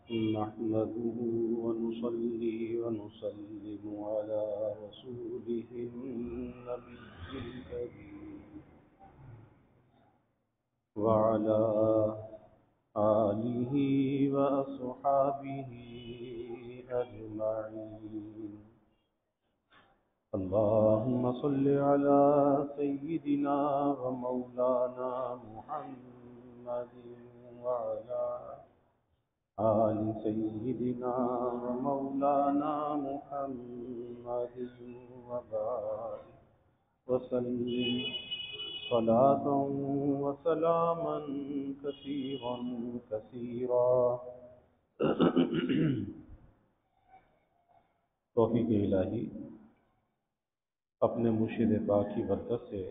نحمده ونصلي ونسلم على رسوله النبي الكريم وعلى آله وأصحابه أجمعين. اللهم صل على سيدنا ومولانا محمد وعلى آل سيدنا ومولانا محمد وبارك وسلم صلاة وسلاما كثيرا كثيرا. توفیق الہی اپنے مرشد پاک کی برکت سے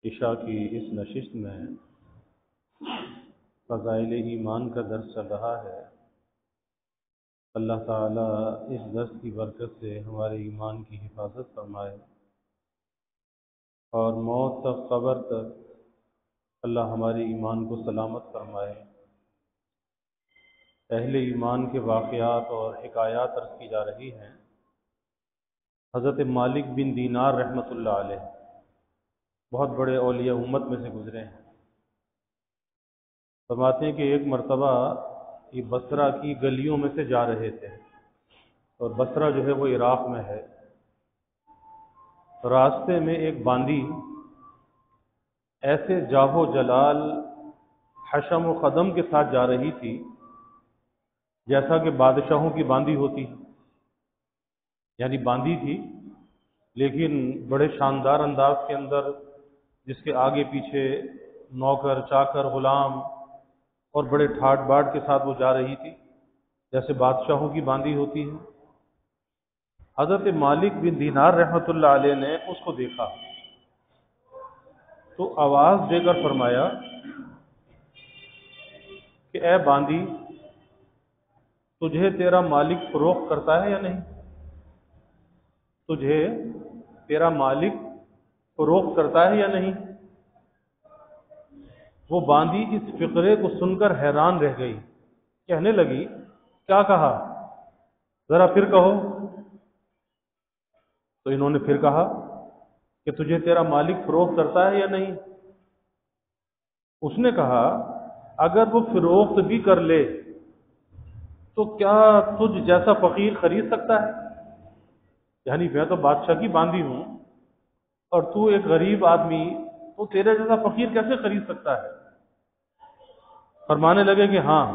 عشاء کی اس نشست میں فضائل ایمان کا درس چل رہا ہے. اللہ تعالیٰ اس درس کی برکت سے ہمارے ایمان کی حفاظت فرمائے اور موت تک قبر تک اللہ ہمارے ایمان کو سلامت فرمائے. اہل ایمان کے واقعات اور حکایات عرض کی جا رہی ہیں. حضرت مالک بن دینار رحمۃ اللہ علیہ بہت بڑے اولیاء امت میں سے گزرے ہیں. فرماتے ہیں کہ ایک مرتبہ یہ بصرہ کی گلیوں میں سے جا رہے تھے اور بصرہ جو ہے وہ عراق میں ہے. راستے میں ایک باندی ایسے جاہ و جلال حشم و قدم کے ساتھ جا رہی تھی جیسا کہ بادشاہوں کی باندی ہوتی، یعنی باندی تھی لیکن بڑے شاندار انداز کے اندر، جس کے آگے پیچھے نوکر چاکر غلام اور بڑے ٹھاٹ باٹ کے ساتھ وہ جا رہی تھی جیسے بادشاہوں کی باندی ہوتی ہے. حضرت مالک بن دینار رحمۃ اللہ علیہ نے اس کو دیکھا تو آواز دے کر فرمایا کہ اے باندی، تجھے تیرا مالک فروخت کرتا ہے یا نہیں؟ تجھے تیرا مالک فروخت کرتا ہے یا نہیں؟ وہ باندی اس فقرے کو سن کر حیران رہ گئی. کہنے لگی کیا کہا؟ ذرا پھر کہو. تو انہوں نے پھر کہا کہ تجھے تیرا مالک فروخت کرتا ہے یا نہیں؟ اس نے کہا اگر وہ فروخت بھی کر لے تو کیا تجھ جیسا فقیر خرید سکتا ہے؟ یعنی میں تو بادشاہ کی باندی ہوں اور تو ایک غریب آدمی، تو تیرے جیسا فقیر کیسے خرید سکتا ہے؟ فرمانے لگے کہ ہاں،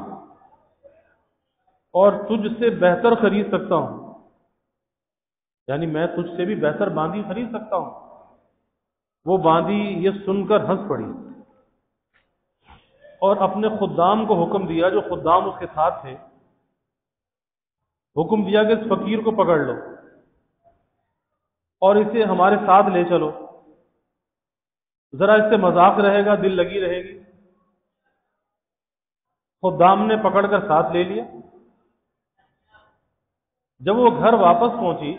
اور تجھ سے بہتر خرید سکتا ہوں، یعنی میں تجھ سے بھی بہتر باندی خرید سکتا ہوں. وہ باندی یہ سن کر ہنس پڑی اور اپنے خدام کو حکم دیا، جو خدام اس کے ساتھ تھے، حکم دیا کہ اس فقیر کو پکڑ لو اور اسے ہمارے ساتھ لے چلو، ذرا اس سے مذاق رہے گا، دل لگی رہے گی. خدام نے پکڑ کر ساتھ لے لیا. جب وہ گھر واپس پہنچی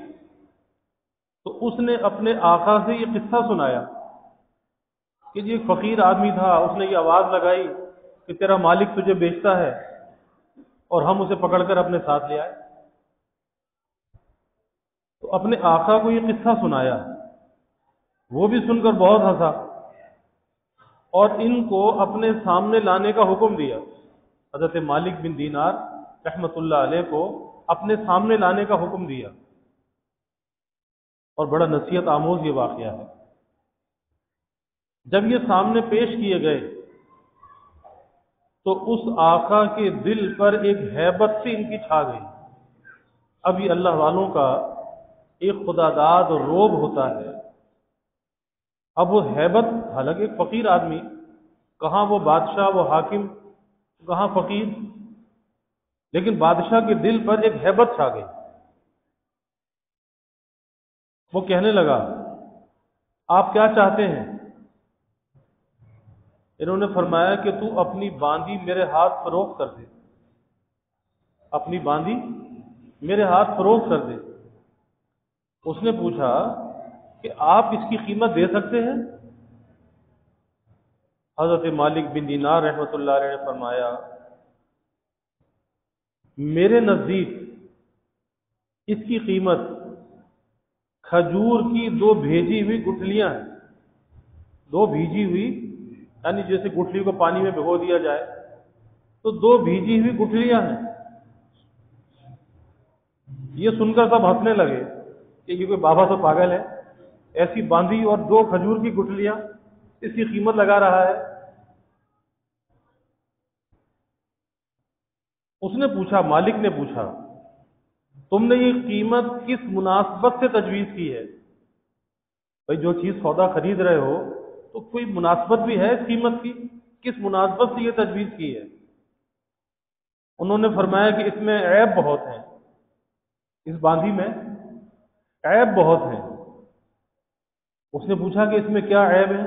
تو اس نے اپنے آقا سے یہ قصہ سنایا کہ یہ ایک فقیر آدمی تھا، اس نے یہ آواز لگائی کہ تیرا مالک تجھے بیچتا ہے اور ہم اسے پکڑ کر اپنے ساتھ لے آئے. تو اپنے آقا کو یہ قصہ سنایا، وہ بھی سن کر بہت ہنسا اور ان کو اپنے سامنے لانے کا حکم دیا. حضرت مالک بن دینار رحمۃ اللہ علیہ کو اپنے سامنے لانے کا حکم دیا. اور بڑا نصیحت آموز یہ واقعہ ہے. جب یہ سامنے پیش کیے گئے تو اس آقا کے دل پر ایک ہیبت سے ان کی چھا گئی. اب یہ اللہ والوں کا ایک خدا داد اور روب ہوتا ہے. اب وہ ہیبت، حالانکہ ایک فقیر آدمی، کہاں وہ بادشاہ، وہ حاکم، کہاں فقیر، لیکن بادشاہ کے دل پر ایک ہیبت چھا گئی. وہ کہنے لگا آپ کیا چاہتے ہیں؟ انہوں نے فرمایا کہ تو اپنی باندی میرے ہاتھ فروخت کر دے. اپنی باندی میرے ہاتھ فروخت کر دے. اس نے پوچھا کہ آپ اس کی قیمت دے سکتے ہیں؟ حضرت مالک بن دینار رحمۃ اللہ علیہ نے فرمایا میرے نزدیک اس کی قیمت کھجور کی 2 بھیجی ہوئی گٹھلیاں ہیں. 2 بھیجی ہوئی، یعنی جیسے گٹھلی کو پانی میں بھگو دیا جائے تو 2 بھیجی ہوئی گٹھلیاں ہیں. یہ سن کر سب ہنسنے لگے کہ یہ کوئی بابا تو پاگل ہے، ایسی باندھی اور 2 کھجور کی گٹھلیاں، اس کی قیمت لگا رہا ہے. اس نے پوچھا، مالک نے پوچھا، تم نے یہ قیمت کس مناسبت سے تجویز کی ہے؟ بھائی جو چیز سودا خرید رہے ہو تو کوئی مناسبت بھی ہے اس قیمت کی، کس مناسبت سے یہ تجویز کی ہے؟ انہوں نے فرمایا کہ اس میں عیب بہت ہیں، اس باندھی میں عیب بہت ہیں. اس نے پوچھا کہ اس میں کیا عیب ہے؟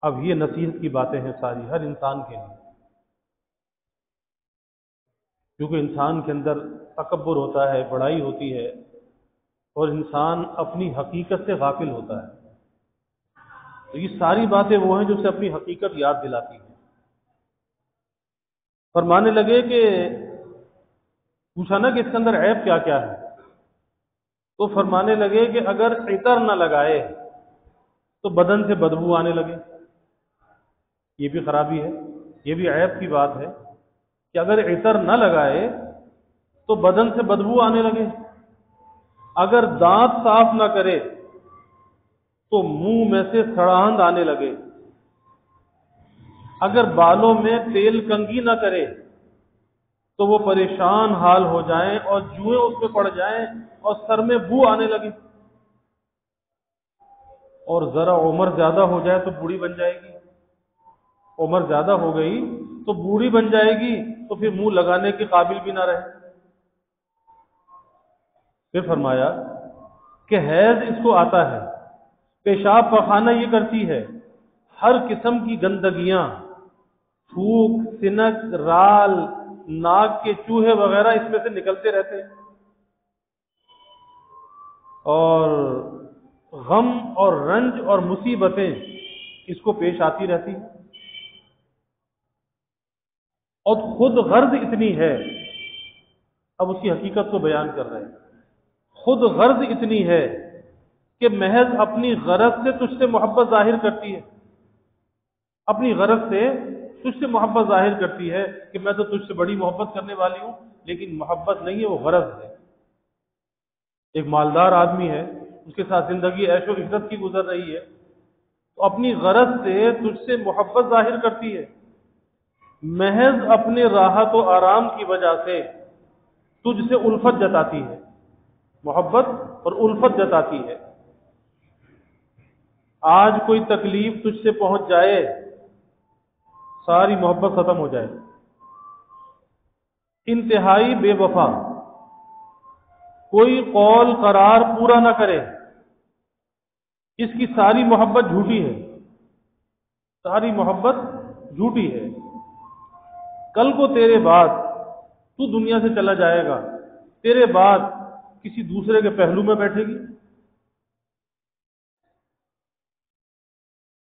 اب یہ نصیحت کی باتیں ہیں ساری، ہر انسان کے لیے، کیونکہ انسان کے اندر تکبر ہوتا ہے، بڑائی ہوتی ہے، اور انسان اپنی حقیقت سے غافل ہوتا ہے. تو یہ ساری باتیں وہ ہیں جو اسے اپنی حقیقت یاد دلاتی ہیں. فرمانے لگے کہ پوچھا نا کہ اس کے اندر عیب کیا کیا ہے، تو فرمانے لگے کہ اگر عطر نہ لگائے تو بدن سے بدبو آنے لگے. یہ بھی خرابی ہے، یہ بھی عیب کی بات ہے کہ اگر عطر نہ لگائے تو بدن سے بدبو آنے لگے. اگر دانت صاف نہ کرے تو منہ میں سے سڑاہند آنے لگے. اگر بالوں میں تیل کنگھی نہ کرے تو وہ پریشان حال ہو جائیں اور جوئیں اس پہ پڑ جائیں اور سر میں بو آنے لگے. اور ذرا عمر زیادہ ہو جائے تو بوڑھی بن جائے گی، عمر زیادہ ہو گئی تو بوڑھی بن جائے گی، تو پھر منہ لگانے کے قابل بھی نہ رہے. پھر فرمایا کہ حیض اس کو آتا ہے، پیشاب پخانہ یہ کرتی ہے، ہر قسم کی گندگیاں، تھوک، سنک، رال، ناک کے چوہے وغیرہ اس میں سے نکلتے رہتے ہیں، اور غم اور رنج اور مصیبتیں اس کو پیش آتی رہتی ہیں. اور خود غرض اتنی ہے، اب اس کی حقیقت کو بیان کر رہے ہیں، خود غرض اتنی ہے کہ محض اپنی غرض سے تجھ سے محبت ظاہر کرتی ہے، اپنی غرض سے تجھ سے محبت ظاہر کرتی ہے کہ میں تو تجھ سے بڑی محبت کرنے والی ہوں، لیکن محبت نہیں ہے، وہ غرض ہے. ایک مالدار آدمی ہے، اس کے ساتھ زندگی عیش و عزت کی گزر رہی ہے، تو اپنی غرض سے تجھ سے محبت ظاہر کرتی ہے، محض اپنے راحت و آرام کی وجہ سے تجھ سے الفت جتاتی ہے، محبت اور الفت جتاتی ہے. آج کوئی تکلیف تجھ سے پہنچ جائے، ساری محبت ختم ہو جائے. انتہائی بے وفا، کوئی قول قرار پورا نہ کرے، اس کی ساری محبت جھوٹی ہے، ساری محبت جھوٹی ہے. کل کو تیرے بعد تو دنیا سے چلا جائے گا، تیرے بعد کسی دوسرے کے پہلو میں بیٹھے گی،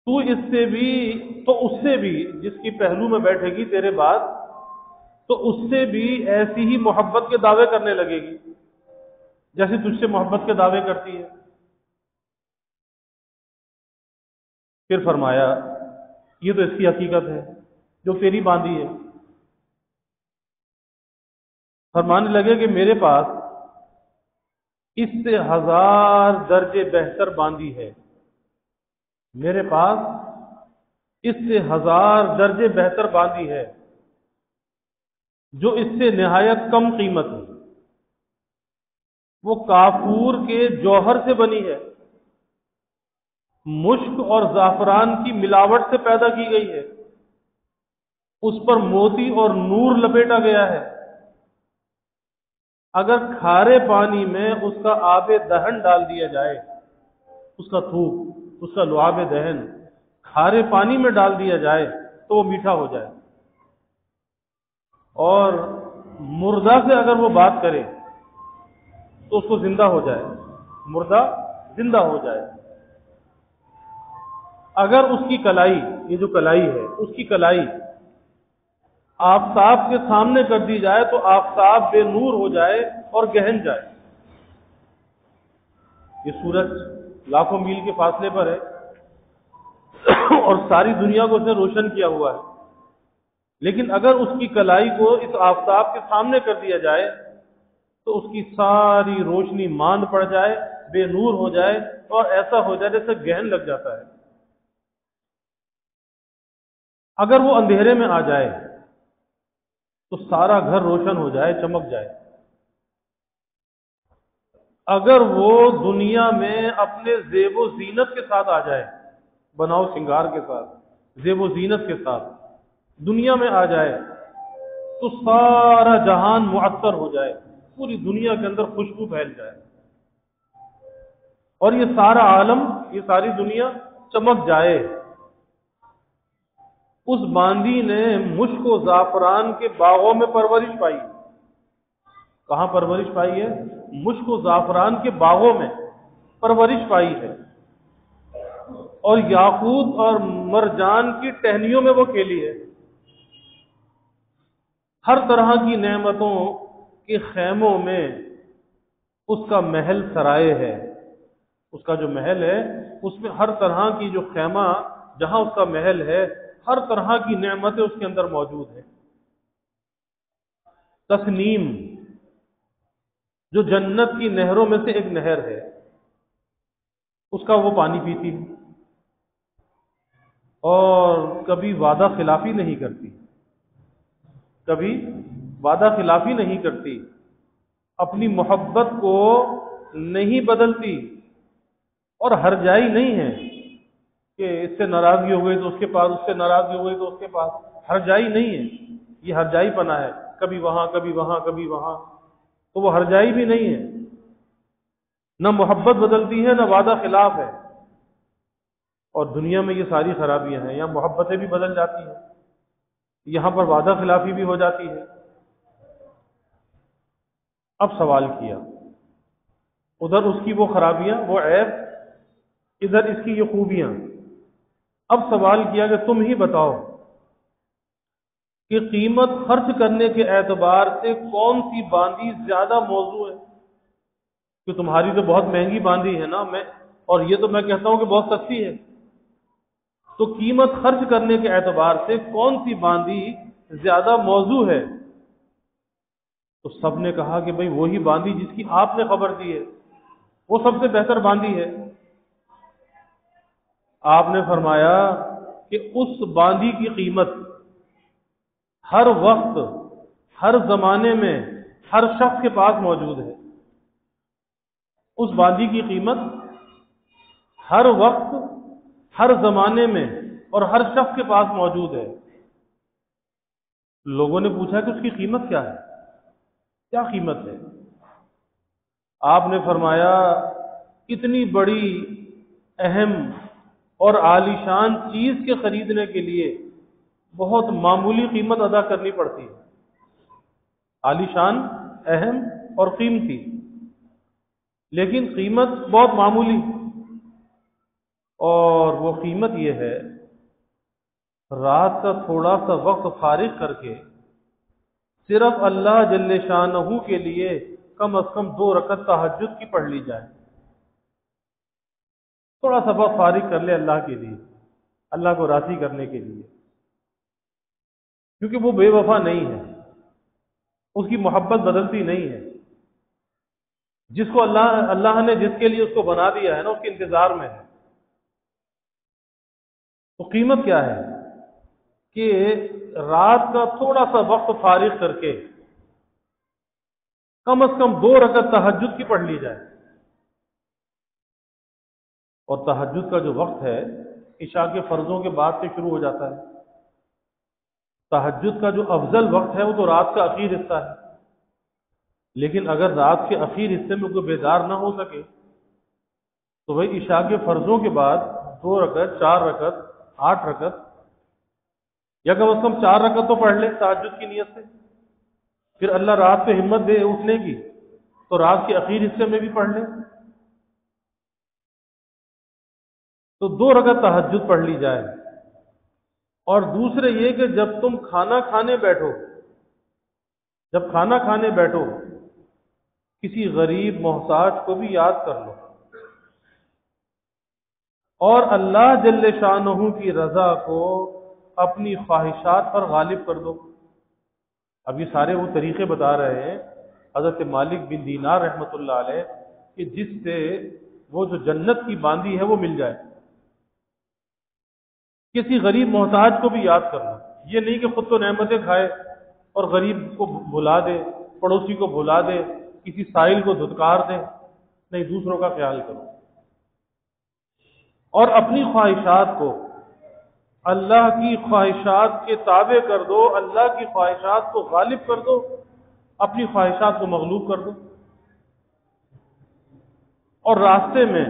تو اس سے بھی، تو اس سے بھی، جس کی پہلو میں بیٹھے گی تیرے بعد، تو اس سے بھی ایسی ہی محبت کے دعوے کرنے لگے گی جیسے تجھ سے محبت کے دعوے کرتی ہے. پھر فرمایا یہ تو اس کی حقیقت ہے جو تیری باندھی ہے. فرمانے لگے کہ میرے پاس اس سے 1000 درجے بہتر باندھی ہے، میرے پاس اس سے 1000 درجے بہتر باندھی ہے جو اس سے نہایت کم قیمت ہے. وہ کافور کے جوہر سے بنی ہے، مشک اور زعفران کی ملاوٹ سے پیدا کی گئی ہے، اس پر موتی اور نور لپیٹا گیا ہے. اگر کھارے پانی میں اس کا آب دہن ڈال دیا جائے، اس کا تھوک، اس کا لعاب دہن کھارے پانی میں ڈال دیا جائے تو وہ میٹھا ہو جائے، اور مردہ سے اگر وہ بات کرے تو اس کو زندہ ہو جائے، مردہ زندہ ہو جائے. اگر اس کی کلائی، یہ جو کلائی ہے، اس کی کلائی آفتاب کے سامنے کر دی جائے تو آفتاب بے نور ہو جائے اور گہن جائے. یہ سورج لاکھوں میل کے فاصلے پر ہے اور ساری دنیا کو اس نے روشن کیا ہوا ہے، لیکن اگر اس کی کلائی کو اس آفتاب کے سامنے کر دیا جائے تو اس کی ساری روشنی ماند پڑ جائے، بے نور ہو جائے اور ایسا ہو جائے جیسے گہن لگ جاتا ہے. اگر وہ اندھیرے میں آ جائے تو سارا گھر روشن ہو جائے، چمک جائے. اگر وہ دنیا میں اپنے زیب و زینت کے ساتھ آ جائے، بناؤ سنگار کے ساتھ، زیب و زینت کے ساتھ دنیا میں آ جائے تو سارا جہان معطر ہو جائے، پوری دنیا کے اندر خوشبو پھیل جائے اور یہ سارا عالم، یہ ساری دنیا چمک جائے. اس باندی نے مشک و زعفران کے باغوں میں پرورش پائی. کہاں پرورش پائی ہے؟ مشک و زعفران کے باغوں میں پرورش پائی ہے، اور یاقوت اور مرجان کی ٹہنیوں میں وہ کھیلی ہے. ہر طرح کی نعمتوں کے خیموں میں اس کا محل سرائے ہے. اس کا جو محل ہے اس میں ہر طرح کی جو خیمہ جہاں اس کا محل ہے، ہر طرح کی نعمتیں اس کے اندر موجود ہیں. تسنیم جو جنت کی نہروں میں سے ایک نہر ہے، اس کا وہ پانی پیتی ہے اور کبھی وعدہ خلافی نہیں کرتی، کبھی وعدہ خلافی نہیں کرتی، اپنی محبت کو نہیں بدلتی اور ہرجائی نہیں ہے کہ اس سے ناراضگی ہو گئی تو اس کے پاس، اس سے ناراضگی ہو گئی تو اس کے پاس. ہرجائی نہیں ہے، یہ ہرجائی پنا ہے، کبھی وہاں کبھی وہاں کبھی وہاں. تو وہ ہرجائی بھی نہیں ہے، نہ محبت بدلتی ہے نہ وعدہ خلاف ہے. اور دنیا میں یہ ساری خرابیاں ہیں، یہاں محبتیں بھی بدل جاتی ہیں، یہاں پر وعدہ خلافی بھی ہو جاتی ہے. اب سوال کیا، ادھر اس کی وہ خرابیاں، وہ عیب، ادھر اس کی یہ خوبیاں. اب سوال کیا کہ تم ہی بتاؤ کہ قیمت خرچ کرنے کے اعتبار سے کون سی باندی زیادہ موزوں ہے؟ کہ تمہاری تو بہت مہنگی باندی ہے نا، اور یہ تو میں کہتا ہوں کہ بہت سستی ہے. تو قیمت خرچ کرنے کے اعتبار سے کون سی باندی زیادہ موزوں ہے؟ تو سب نے کہا کہ بھئی وہی باندی جس کی آپ نے خبر دی ہے، وہ سب سے بہتر باندی ہے. آپ نے فرمایا کہ اس باندی کی قیمت ہر وقت، ہر زمانے میں، ہر شخص کے پاس موجود ہے. اس باندی کی قیمت ہر وقت، ہر زمانے میں اور ہر شخص کے پاس موجود ہے. لوگوں نے پوچھا کہ اس کی قیمت کیا ہے، کیا قیمت ہے؟ آپ نے فرمایا اتنی بڑی اہم اور عالیشان چیز کے خریدنے کے لیے بہت معمولی قیمت ادا کرنی پڑتی ہے. عالیشان، اہم اور قیمتی، لیکن قیمت بہت معمولی. اور وہ قیمت یہ ہے، رات کا تھوڑا سا وقت فارغ کر کے صرف اللہ جل شانہ کے لیے کم از کم 2 رکعت تہجد کی پڑھ لی جائے. تھوڑا سا وقت فارغ کر لے اللہ کے لیے، اللہ کو راضی کرنے کے لیے، کیونکہ وہ بے وفا نہیں ہے، اس کی محبت بدلتی نہیں ہے. جس کو اللہ نے جس کے لیے اس کو بنا دیا ہے نا، اس کے انتظار میں ہے. تو قیمت کیا ہے کہ رات کا تھوڑا سا وقت فارغ کر کے کم از کم 2 رکعت تہجد کی پڑھ لی جائے. اور تہجد کا جو وقت ہے عشاء کے فرضوں کے بعد سے شروع ہو جاتا ہے. تہجد کا جو افضل وقت ہے وہ تو رات کا اخیر حصہ ہے، لیکن اگر رات کے اخیر حصے میں کوئی بیدار نہ ہو سکے تو وہی عشاء کے فرضوں کے بعد 2 رکعت، 4 رکعت، 8 رکعت، یا کم از کم 4 رکعت تو پڑھ لے تہجد کی نیت سے. پھر اللہ رات پہ ہمت دے اٹھنے کی تو رات کے اخیر حصے میں بھی پڑھ لے. تو 2 رکعت تہجد پڑھ لی جائے. اور دوسرے یہ کہ جب تم کھانا کھانے بیٹھو، جب کھانا کھانے بیٹھو کسی غریب محتاج کو بھی یاد کر لو، اور اللہ جل شانہ کی رضا کو اپنی خواہشات پر غالب کر دو۔ اب یہ سارے وہ طریقے بتا رہے ہیں حضرت مالک بن دینار رحمۃ اللہ علیہ، کہ جس سے وہ جو جنت کی باندھی ہے وہ مل جائے۔ کسی غریب محتاج کو بھی یاد کرنا، یہ نہیں کہ خود تو نعمتیں کھائے اور غریب کو بھلا دے، پڑوسی کو بھلا دے، کسی سائل کو دھتکار دے، نہیں، دوسروں کا خیال کرو۔ اور اپنی خواہشات کو اللہ کی خواہشات کے تابع کر دو، اللہ کی خواہشات کو غالب کر دو، اپنی خواہشات کو مغلوب کر دو۔ اور راستے میں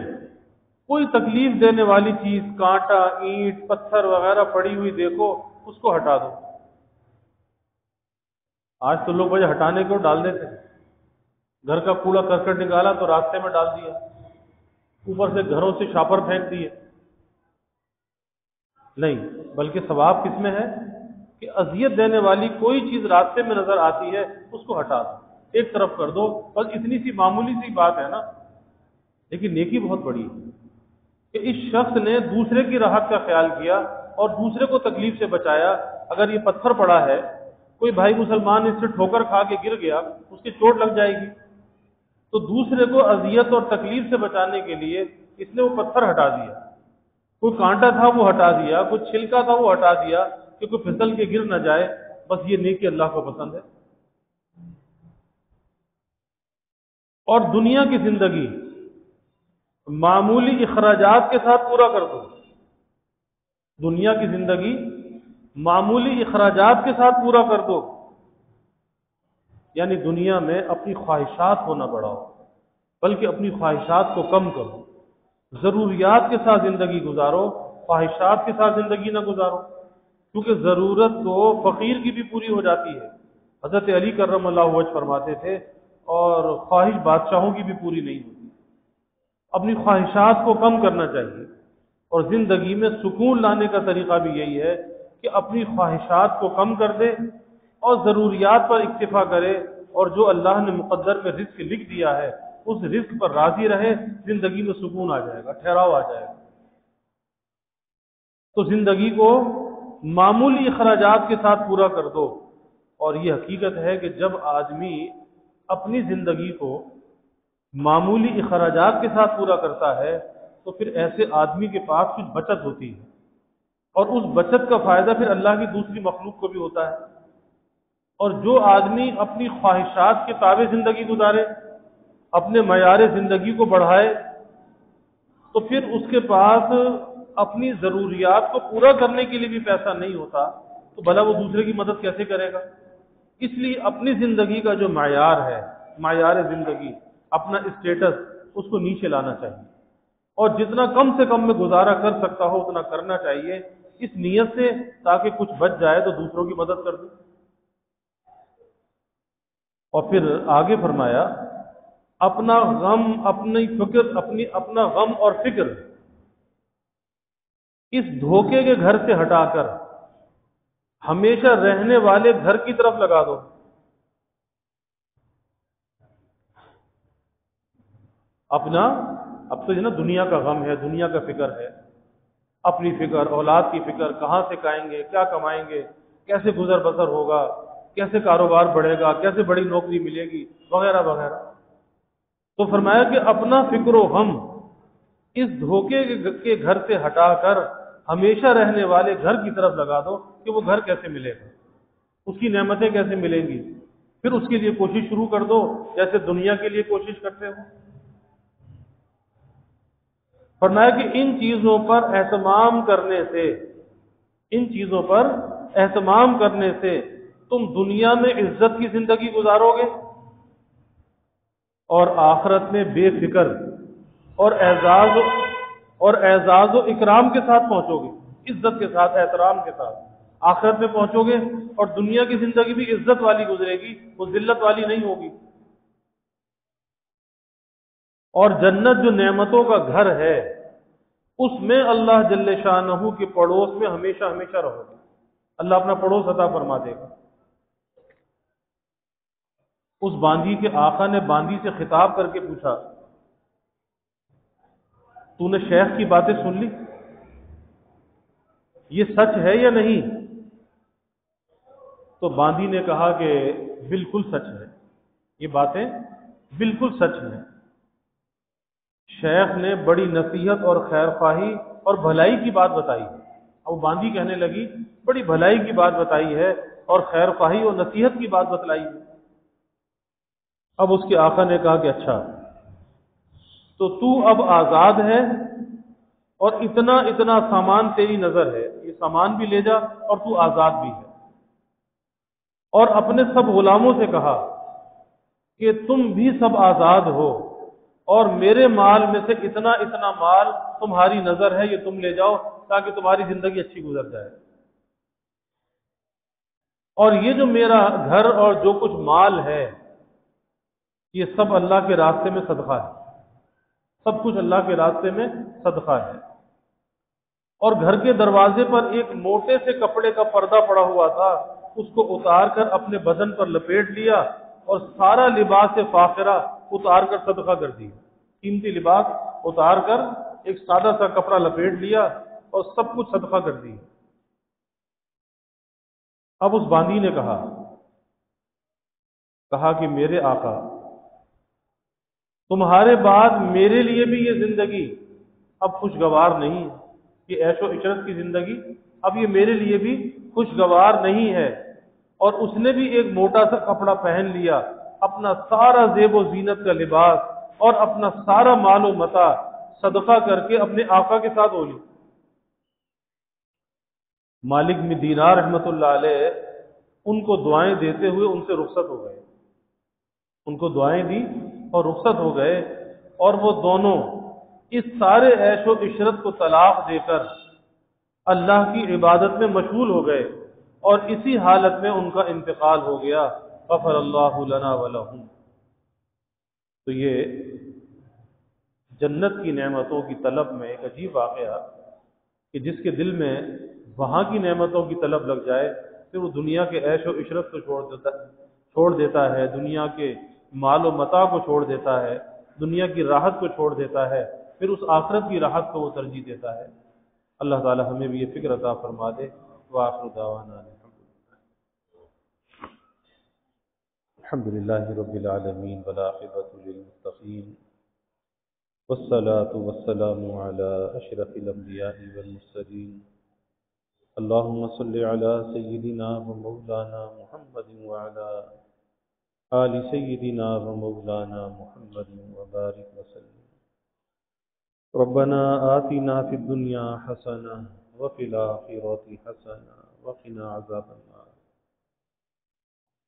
کوئی تکلیف دینے والی چیز، کانٹا، اینٹ، پتھر وغیرہ پڑی ہوئی دیکھو، اس کو ہٹا دو۔ آج تو لوگ وجہ ہٹانے کو ڈال دیتے ہیں، گھر کا کوڑا کرکٹ نکالا تو راستے میں ڈال دیا، اوپر سے گھروں سے شاپر پھینک دیے۔ نہیں، بلکہ ثواب کس میں ہے کہ اذیت دینے والی کوئی چیز راستے میں نظر آتی ہے اس کو ہٹا دو، ایک طرف کر دو۔ بس اتنی سی معمولی سی بات ہے نا، لیکن نیکی بہت بڑی ہے کہ اس شخص نے دوسرے کی راحت کا خیال کیا اور دوسرے کو تکلیف سے بچایا۔ اگر یہ پتھر پڑا ہے، کوئی بھائی مسلمان اس سے ٹھوکر کھا کے گر گیا، اس کی چوٹ لگ جائے گی، تو دوسرے کو اذیت اور تکلیف سے بچانے کے لیے اس نے وہ پتھر ہٹا دیا۔ کوئی کانٹا تھا وہ ہٹا دیا، کوئی چھلکا تھا وہ ہٹا دیا کہ کوئی پھسل کے گر نہ جائے۔ بس یہ نیکی اللہ کو پسند ہے۔ اور دنیا کی زندگی معمولی اخراجات کے ساتھ پورا کر دو، دنیا کی زندگی معمولی اخراجات کے ساتھ پورا کر دو، یعنی دنیا میں اپنی خواہشات کو نہ بڑھاؤ، بلکہ اپنی خواہشات کو کم کرو، ضروریات کے ساتھ زندگی گزارو، خواہشات کے ساتھ زندگی نہ گزارو، کیونکہ ضرورت تو فقیر کی بھی پوری ہو جاتی ہے، حضرت علی کرم اللہ وجہ فرماتے تھے، اور خواہش بادشاہوں کی بھی پوری نہیں ہوتی۔ اپنی خواہشات کو کم کرنا چاہیے، اور زندگی میں سکون لانے کا طریقہ بھی یہی ہے کہ اپنی خواہشات کو کم کر دے اور ضروریات پر اکتفا کرے، اور جو اللہ نے مقدر میں رزق لکھ دیا ہے اس رزق پر راضی رہے، زندگی میں سکون آ جائے گا، ٹھہراؤ آ جائے گا۔ تو زندگی کو معمولی اخراجات کے ساتھ پورا کر دو، اور یہ حقیقت ہے کہ جب آدمی اپنی زندگی کو معمولی اخراجات کے ساتھ پورا کرتا ہے تو پھر ایسے آدمی کے پاس کچھ بچت ہوتی ہے، اور اس بچت کا فائدہ پھر اللہ کی دوسری مخلوق کو بھی ہوتا ہے۔ اور جو آدمی اپنی خواہشات کے تابع زندگی گزارے، اپنے معیار زندگی کو بڑھائے، تو پھر اس کے پاس اپنی ضروریات کو پورا کرنے کے لیے بھی پیسہ نہیں ہوتا، تو بھلا وہ دوسرے کی مدد کیسے کرے گا؟ اس لیے اپنی زندگی کا جو معیار ہے، معیار زندگی، اپنا اسٹیٹس، اس کو نیچے لانا چاہیے، اور جتنا کم سے کم میں گزارا کر سکتا ہو اتنا کرنا چاہیے، اس نیت سے تاکہ کچھ بچ جائے تو دوسروں کی مدد کر دیں۔ اور پھر آگے فرمایا، اپنا غم، اپنی فکر، اپنا غم اور فکر اس دھوکے کے گھر سے ہٹا کر ہمیشہ رہنے والے گھر کی طرف لگا دو۔ اپنا، اب تو نا دنیا کا غم ہے، دنیا کا فکر ہے، اپنی فکر، اولاد کی فکر، کہاں سے کھائیں گے، کیا کمائیں گے، کیسے گزر بسر ہوگا، کیسے کاروبار بڑھے گا، کیسے بڑی نوکری ملے گی، وغیرہ وغیرہ۔ تو فرمایا کہ اپنا فکر و غم اس دھوکے کے گھر سے ہٹا کر ہمیشہ رہنے والے گھر کی طرف لگا دو کہ وہ گھر کیسے ملے گا، اس کی نعمتیں کیسے ملیں گی، پھر اس کے لیے کوشش شروع کر دو جیسے دنیا کے لیے کوشش کرتے ہو۔ فرمایا کہ ان چیزوں پر اہتمام کرنے سے، ان چیزوں پر اہتمام کرنے سے تم دنیا میں عزت کی زندگی گزارو گے، اور آخرت میں بے فکر اور اعزاز و اکرام کے ساتھ پہنچو گے، عزت کے ساتھ، احترام کے ساتھ آخرت میں پہنچو گے، اور دنیا کی زندگی بھی عزت والی گزرے گی، وہ ذلت والی نہیں ہوگی۔ اور جنت جو نعمتوں کا گھر ہے، اس میں اللہ جل شانہ کے پڑوس میں ہمیشہ ہمیشہ رہو گے۔ اللہ اپنا پڑوس عطا فرما دے گا۔ اس باندھی کے آقا نے باندھی سے خطاب کر کے پوچھا، تو نے شیخ کی باتیں سن لی؟ یہ سچ ہے یا نہیں؟ تو باندھی نے کہا کہ بالکل سچ ہے، یہ باتیں بالکل سچ ہیں۔ شیخ نے بڑی نصیحت اور خیر خواہی اور بھلائی کی بات بتائی ہے۔ اب باندھی کہنے لگی بڑی بھلائی کی بات بتائی ہے اور خیر خواہی اور نصیحت کی بات بتلائی ہے۔ اب اس کے آقا نے کہا کہ اچھا، تو اب آزاد ہے اور اتنا اتنا سامان تیری نظر ہے، یہ سامان بھی لے جا اور تو آزاد بھی ہے۔ اور اپنے سب غلاموں سے کہا کہ تم بھی سب آزاد ہو، اور میرے مال میں سے اتنا اتنا مال تمہاری نظر ہے، یہ تم لے جاؤ تاکہ تمہاری زندگی اچھی گزر جائے۔ اور یہ جو میرا گھر اور جو کچھ مال ہے، یہ سب اللہ کے راستے میں صدقہ ہے، سب کچھ اللہ کے راستے میں صدقہ ہے۔ اور گھر کے دروازے پر ایک موٹے سے کپڑے کا پردہ پڑا ہوا تھا، اس کو اتار کر اپنے بدن پر لپیٹ لیا اور سارا لباس فاخرہ اتار کر صدقہ کر دیا۔ قیمتی لباس اتار کر ایک سادہ سا کپڑا لپیٹ لیا اور سب کچھ صدقہ کر دیا۔ اب اس باندھی نے کہا کہ میرے آقا، تمہارے بعد میرے لیے بھی یہ زندگی اب خوشگوار نہیں ہے، یہ عیش و عشرت کی زندگی اب یہ میرے لیے بھی خوشگوار نہیں ہے۔ اور اس نے بھی ایک موٹا سا کپڑا پہن لیا، اپنا سارا زیب و زینت کا لباس اور اپنا سارا مال و متاع صدقہ کر کے اپنے آقا کے ساتھ ہو لی۔ مالک بن دینار رحمۃ اللہ علیہ ان کو دعائیں دیتے ہوئے ان سے رخصت ہو گئے، ان کو دعائیں دی اور رخصت ہو گئے، اور وہ دونوں اس سارے عیش و عشرت کو طلاق دے کر اللہ کی عبادت میں مشغول ہو گئے، اور اسی حالت میں ان کا انتقال ہو گیا۔ غفر اللہ لنا ولہم۔ تو یہ جنت کی نعمتوں کی طلب میں ایک عجیب واقعہ کہ جس کے دل میں وہاں کی نعمتوں کی طلب لگ جائے پھر وہ دنیا کے عیش و عشرت کو چھوڑ دیتا ہے، دنیا کے مال و متاع کو چھوڑ دیتا ہے، دنیا کی راحت کو چھوڑ دیتا ہے، پھر اس آخرت کی راحت کو وہ ترجیح دیتا ہے۔ اللہ تعالی ہمیں بھی یہ فکر عطا فرما دے۔ وآخر دعوانا الحمد للہ رب العالمین والعاقبۃ للمتقین والصلاة والسلام على اشرف الانبیاء والمرسلین اللهم صل على سيدنا ومولانا محمد وعلى آل سيدنا ومولانا محمد وبارك وسلم۔ ربنا آتنا في الدنيا حسنة وفي الآخرة حسنة وقنا عذاب النار۔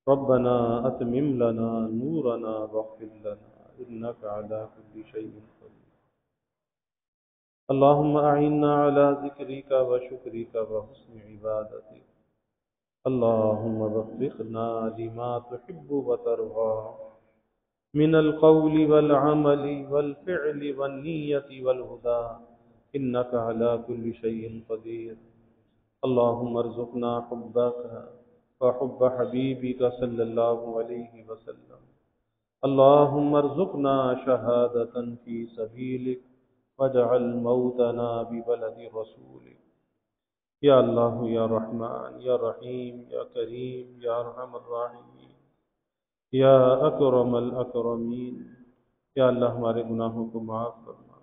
ربنا أتمم لنا نورنا واغفر لنا إنك على كل شيء قدير۔ اللهم أعنا على ذكرك وشكرك وحسن عبادتك۔ اللهم وفقنا لما تحب وترضى من القول والعمل والفعل والنية والهدى إنك على كل شيء قدير۔ اللهم ارزقنا حبك وحب حبيبك صلى الله عليه وسلم۔ اللهم ارزقنا شهادة في سبيلك واجعل موتنا ببلد رسولك۔ یا اللہ یا رحمان یا رحیم یا کریم یا ارحم الراحمین یا اکرم الاکرمین۔ یا اللہ ہمارے گناہوں کو معاف فرما،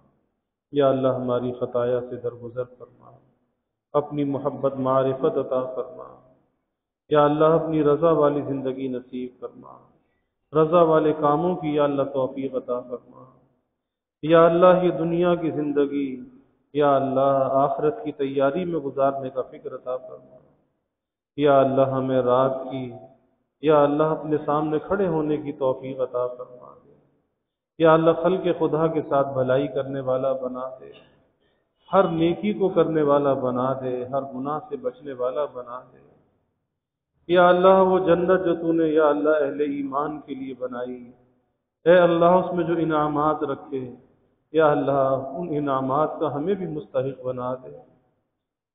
یا اللہ ہماری خطایا سے درگزر فرما، اپنی محبت معرفت عطا فرما۔ یا اللہ اپنی رضا والی زندگی نصیب فرما، رضا والے کاموں کی یا اللہ توفیق عطا فرما۔ یا اللہ یہ دنیا کی زندگی یا اللہ آخرت کی تیاری میں گزارنے کا فکر عطا فرما۔ یا اللہ ہمیں رات کی یا اللہ اپنے سامنے کھڑے ہونے کی توفیق عطا فرما دے۔ یا اللہ خلق خدا کے ساتھ بھلائی کرنے والا بنا دے، ہر نیکی کو کرنے والا بنا دے، ہر گناہ سے بچنے والا بنا دے۔ یا اللہ وہ جنت جو تو نے یا اللہ اہل ایمان کے لیے بنائی، اے اللہ اس میں جو انعامات رکھے، یا اللہ ان انعامات کا ہمیں بھی مستحق بنا دے۔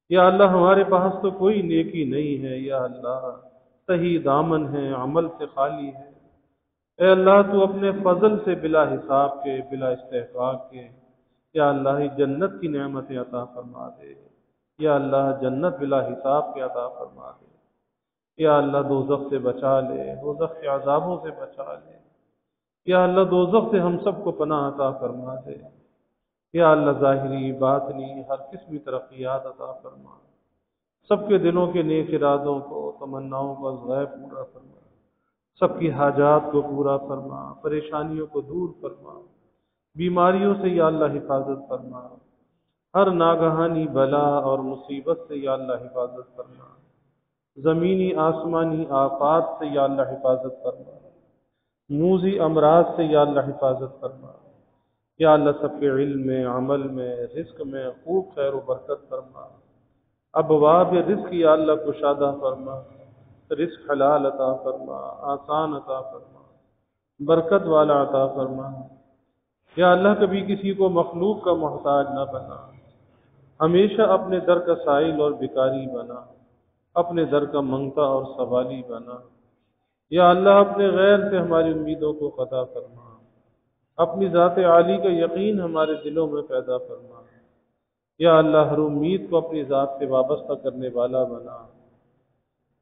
یا اللہ ہمارے پاس تو کوئی نیکی نہیں ہے، یا اللہ صحیح دامن ہے، عمل سے خالی ہے۔ اے اللہ تو اپنے فضل سے بلا حساب کے، بلا استحقاق کے، یا اللہ ہی جنت کی نعمتیں عطا فرما دے۔ یا اللہ جنت بلا حساب کے عطا فرما دے۔ یا اللہ دوزخ سے بچا لے، دوزخ کے عذابوں سے بچا لے۔ یا اللہ دوزخ سے ہم سب کو پناہ عطا فرما دے۔ یا اللہ ظاہری باطنی ہر قسمی ترقیات عطا فرما، سب کے دلوں کے نیک ارادوں کو، تمناؤں کو از غیب پورا فرما، سب کی حاجات کو پورا فرما، پریشانیوں کو دور فرما، بیماریوں سے یا اللہ حفاظت فرما، ہر ناگہانی بلا اور مصیبت سے یا اللہ حفاظت فرما، زمینی آسمانی آفات سے یا اللہ حفاظت فرما، موذی امراض سے یا اللہ حفاظت فرما۔ یا اللہ سب کے علم میں، عمل میں، رزق میں خوب خیر و برکت فرما، ابواب رزق یا اللہ کشادہ فرما، رزق حلال عطا فرما، آسان عطا فرما، برکت والا عطا فرما۔ یا اللہ کبھی کسی کو مخلوق کا محتاج نہ بنا، ہمیشہ اپنے در کا سائل اور بھکاری بنا، اپنے در کا منگتا اور سوالی بنا۔ یا اللہ اپنے غیر سے ہماری امیدوں کو قطع فرما، اپنی ذات عالی کا یقین ہمارے دلوں میں پیدا فرما۔ یا اللہ ہر امید کو اپنی ذات سے وابستہ کرنے والا بنا۔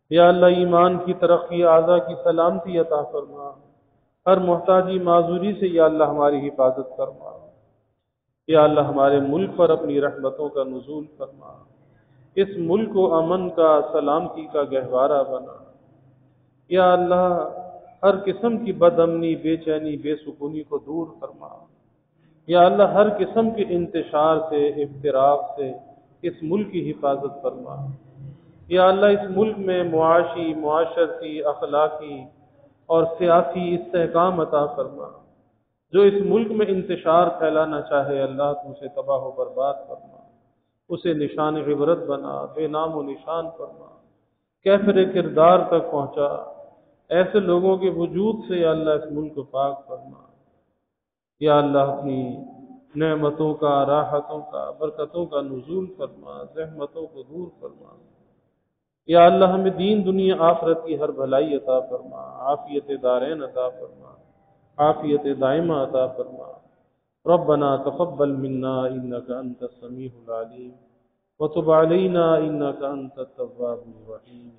یا اللہ ایمان کی ترقی، اعضاء کی سلامتی عطا فرما، ہر محتاجی معذوری سے یا اللہ ہماری حفاظت فرما۔ یا اللہ ہمارے ملک پر اپنی رحمتوں کا نزول فرما، اس ملک کو امن کا، سلامتی کا گہوارہ بنا۔ یا اللہ ہر قسم کی بد امنی، بے چینی، بے سکونی کو دور فرما۔ یا اللہ ہر قسم کے انتشار سے، افتراق سے اس ملک کی حفاظت فرما۔ یا اللہ اس ملک میں معاشی، معاشرتی، اخلاقی اور سیاسی استحکام عطا فرما۔ جو اس ملک میں انتشار پھیلانا چاہے اللہ تو اسے تباہ و برباد فرما، اسے نشان عبرت بنا، بے نام و نشان فرما، کیفر کردار تک پہنچا۔ ایسے لوگوں کے وجود سے یا اللہ اس ملک کو پاک فرما۔ یا اللہ اپنی نعمتوں کا، راحتوں کا، برکتوں کا نزول فرما، زحمتوں کو دور فرما۔ یا اللہ ہمیں دین دنیا آخرت کی ہر بھلائی عطا فرما، عافیت دارین عطا فرما، عافیت دائمہ عطا فرما۔ ربنا تقبل منا انك انت السميع العليم وتب علينا انك انت التواب الرحيم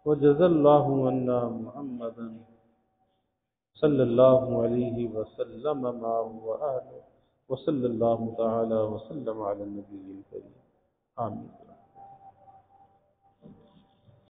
وجزا الله عنا محمدا صلی اللہ علیہ وسلم معه وآله وصلی اللہ تعالی وسلم علی النبی الکریم آمین۔